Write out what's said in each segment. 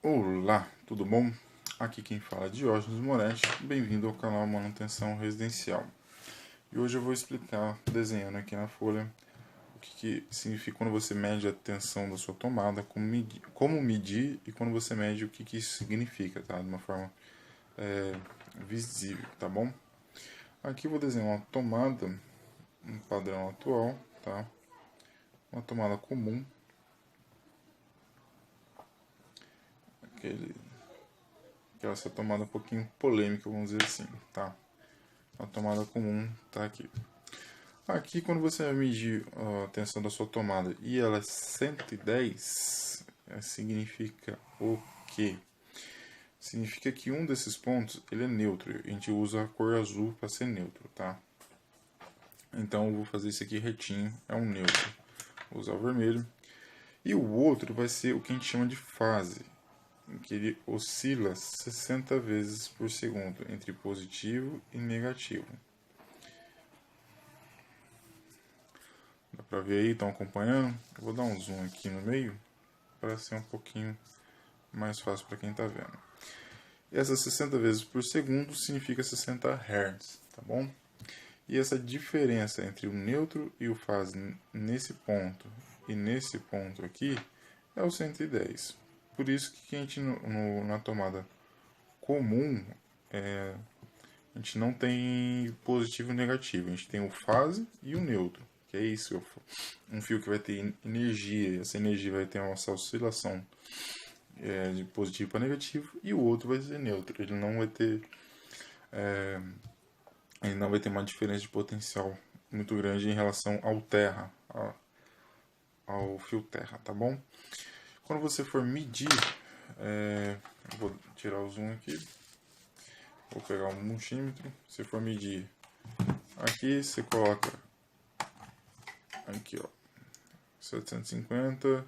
Olá, tudo bom? Aqui quem fala é Diógenes Moretti, bem-vindo ao canal Manutenção Residencial. E hoje eu vou explicar, desenhando aqui na folha, o que significa quando você mede a tensão da sua tomada, como medir e quando você mede o que isso significa, tá? De uma forma visível, tá bom? Aqui eu vou desenhar uma tomada, um padrão atual, tá? Uma tomada comum, essa tomada um pouquinho polêmica, vamos dizer assim, tá? A tomada comum tá aqui. Aqui, quando você vai medir a tensão da sua tomada e ela é 110, significa o quê? Significa que um desses pontos ele é neutro. A gente usa a cor azul para ser neutro, tá? Então eu vou fazer isso aqui retinho, é um neutro. Vou usar o vermelho. E o outro vai ser o que a gente chama de fase, em que ele oscila 60 vezes por segundo entre positivo e negativo. Dá pra ver aí? Estão acompanhando? Eu vou dar um zoom aqui no meio para ser um pouquinho mais fácil para quem está vendo. Essas 60 vezes por segundo significa 60 Hz, tá bom? E essa diferença entre o neutro e o fase nesse ponto e nesse ponto aqui é o 110. Por isso que a gente na tomada comum a gente não tem positivo e negativo, a gente tem o fase e o neutro, que é isso, um fio que vai ter energia, e essa energia vai ter essa oscilação de positivo para negativo, e o outro vai ser neutro, ele não vai ter uma diferença de potencial muito grande em relação ao terra, ao fio terra, tá bom? Quando você for medir, vou tirar o zoom aqui, vou pegar um multímetro, se for medir aqui, você coloca aqui, ó, 750,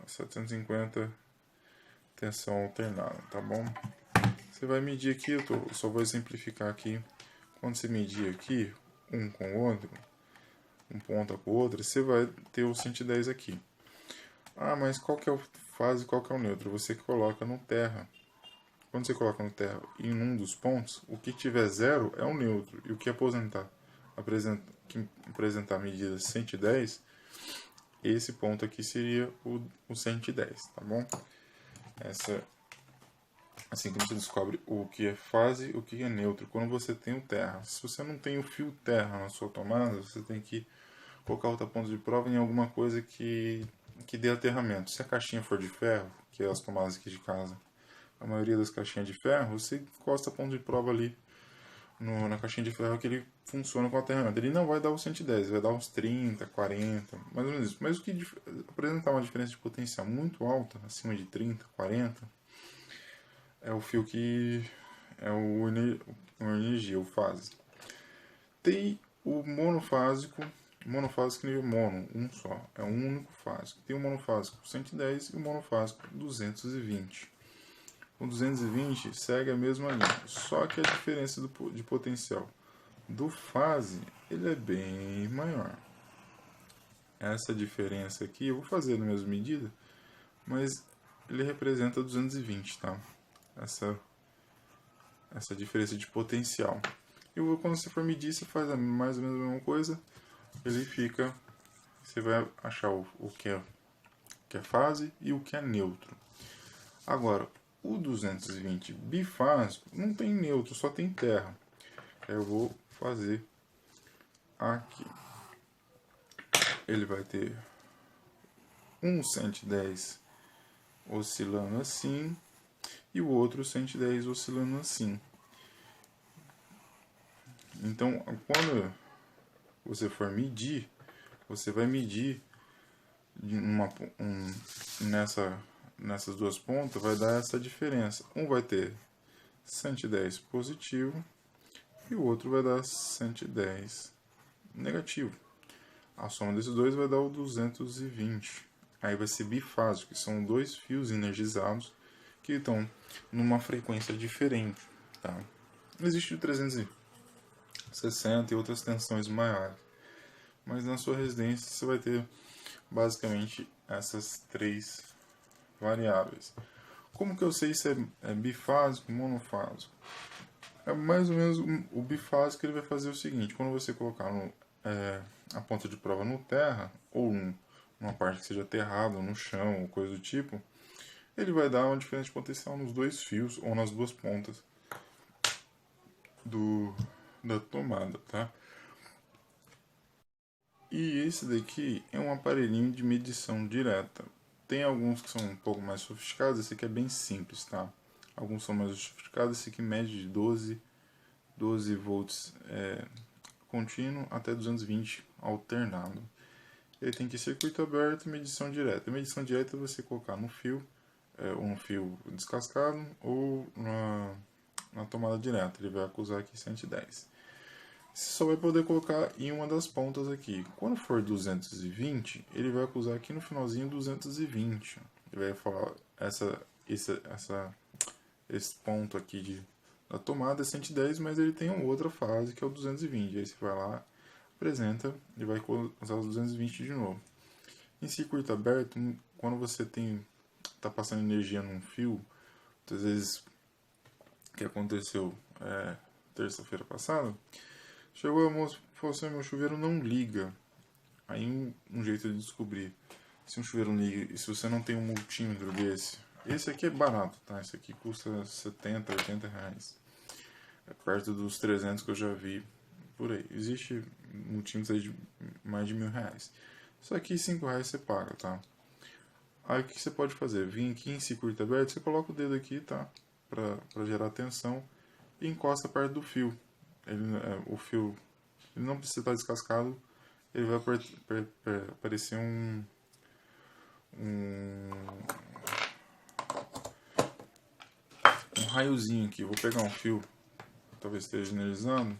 750 tensão alternada, tá bom? Você vai medir aqui, eu só vou exemplificar aqui. Quando você medir aqui, um com o outro, um ponta com o outro, você vai ter o 110 aqui. Ah, mas qual que é o fase e qual que é o neutro? Você coloca no terra. Quando você coloca no terra em um dos pontos, o que tiver zero é o neutro. E o que apresentar a medida 110, esse ponto aqui seria o 110, tá bom? Assim que você descobre o que é fase e o que é neutro quando você tem o terra. Se você não tem o fio terra na sua tomada, você tem que colocar outra ponta de prova em alguma coisa que dê aterramento. Se a caixinha for de ferro, que é as tomadas aqui de casa, a maioria das caixinhas de ferro, você encosta a ponta de prova ali na caixinha de ferro que ele funciona com aterramento. Ele não vai dar os 110, vai dar uns 30, 40, mais ou menos isso. Mas o que apresentar uma diferença de potencial muito alta, acima de 30, 40, é o fio que é o energia, o fase. Tem o monofásico nível mono, um só, é um único fásico. Tem o monofásico 110 e o monofásico 220. O 220 segue a mesma linha, só que a diferença de potencial do fase ele é bem maior. Essa diferença aqui eu vou fazer na mesma medida, mas ele representa 220, tá? Essa diferença de potencial. E quando você for medir, você faz mais ou menos a mesma coisa. Ele fica. Você vai achar o que é fase e o que é neutro. Agora, o 220 bifásico não tem neutro, só tem terra. Eu vou fazer aqui. Ele vai ter um 110 oscilando assim e o outro 110 oscilando assim. Então, quando você for medir, você vai medir nessas duas pontas, vai dar essa diferença. Um vai ter 110 positivo e o outro vai dar 110 negativo. A soma desses dois vai dar o 220. Aí vai ser bifásico, que são dois fios energizados que estão numa frequência diferente. Tá? Existe o 360 e outras tensões maiores. Mas na sua residência você vai ter basicamente essas três variáveis. Como que eu sei se é bifásico ou monofásico? É mais ou menos o bifásico. Ele vai fazer o seguinte: quando você colocar a ponta de prova no terra, ou numa parte que seja terrada, ou no chão, ou coisa do tipo, ele vai dar uma diferença de potencial nos dois fios, ou nas duas pontas da tomada, tá? E esse daqui é um aparelhinho de medição direta. Tem alguns que são um pouco mais sofisticados, esse aqui é bem simples, tá? Alguns são mais sofisticados, esse aqui mede de 12 volts contínuo até 220 alternado. Ele tem que circuito aberto e medição direta. A medição direta é você colocar no fio, ou no fio descascado, ou na tomada direta. Ele vai acusar aqui 110. Você só vai poder colocar em uma das pontas aqui. Quando for 220, ele vai acusar aqui no finalzinho 220. Ele vai falar esse ponto aqui da tomada é 110, mas ele tem uma outra fase que é o 220. Aí você vai lá, apresenta e vai usar os 220 de novo. Em circuito aberto, quando você está passando energia num fio, muitas vezes que aconteceu terça-feira passada, chegou a moça e falou assim: meu chuveiro não liga. Aí um jeito de descobrir se um chuveiro não liga e se você não tem um multímetro desse. Esse aqui é barato, tá? Esse aqui custa 70, 80 reais. É perto dos 300 que eu já vi por aí. Existe multímetros aí de mais de R$1.000. Isso aqui 5 reais você paga, tá? Aí o que você pode fazer? Vim aqui em circuito aberto, você coloca o dedo aqui, tá? Pra gerar tensão e encosta perto do fio. O fio ele não precisa estar descascado, ele vai aparecer um raiozinho aqui. Vou pegar um fio, talvez esteja generalizando.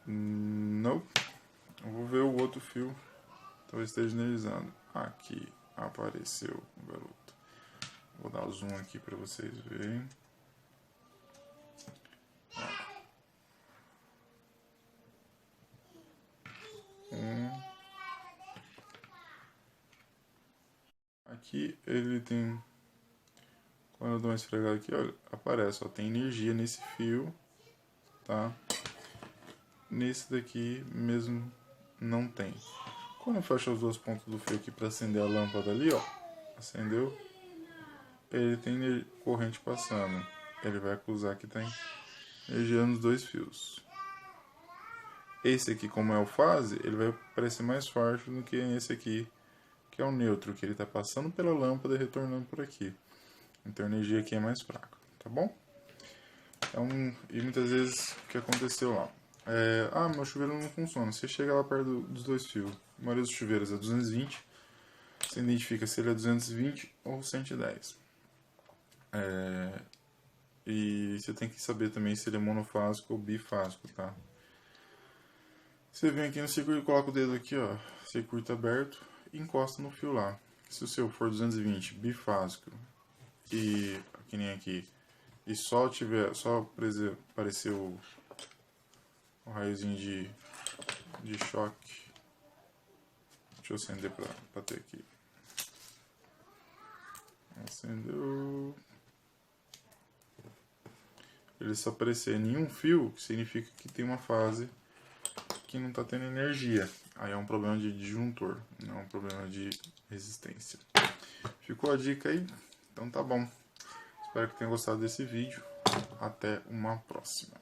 Não. Eu vou ver o outro fio, talvez esteja generalizando. Aqui apareceu, garoto. Vou dar o zoom aqui para vocês verem. Aqui ele tem, quando eu dou uma esfregada aqui, olha, aparece, ó, tem energia nesse fio, tá? Nesse daqui mesmo não tem. Quando eu fecho as duas pontas do fio aqui para acender a lâmpada ali, ó, acendeu, ele tem corrente passando. Ele vai acusar que tem energia nos dois fios. Esse aqui, como é o fase, ele vai parecer mais forte do que esse aqui, que é o neutro, que ele está passando pela lâmpada e retornando por aqui. Então a energia aqui é mais fraca, tá bom? E muitas vezes o que aconteceu lá? Meu chuveiro não funciona. Você chega lá perto dos dois fios. A maioria dos chuveiros é 220. Você identifica se ele é 220 ou 110. E você tem que saber também se ele é monofásico ou bifásico, tá? Você vem aqui no circuito e coloca o dedo aqui, ó, circuito aberto, e encosta no fio lá. Se o seu for 220 bifásico e que nem aqui, e só aparecer o raiozinho de choque. Deixa eu acender pra ter aqui. Acendeu. Ele só aparecer nenhum fio, que significa que tem uma fase que não está tendo energia. Aí é um problema de disjuntor, não é um problema de resistência. Ficou a dica aí? Então tá bom. Espero que tenham gostado desse vídeo. Até uma próxima.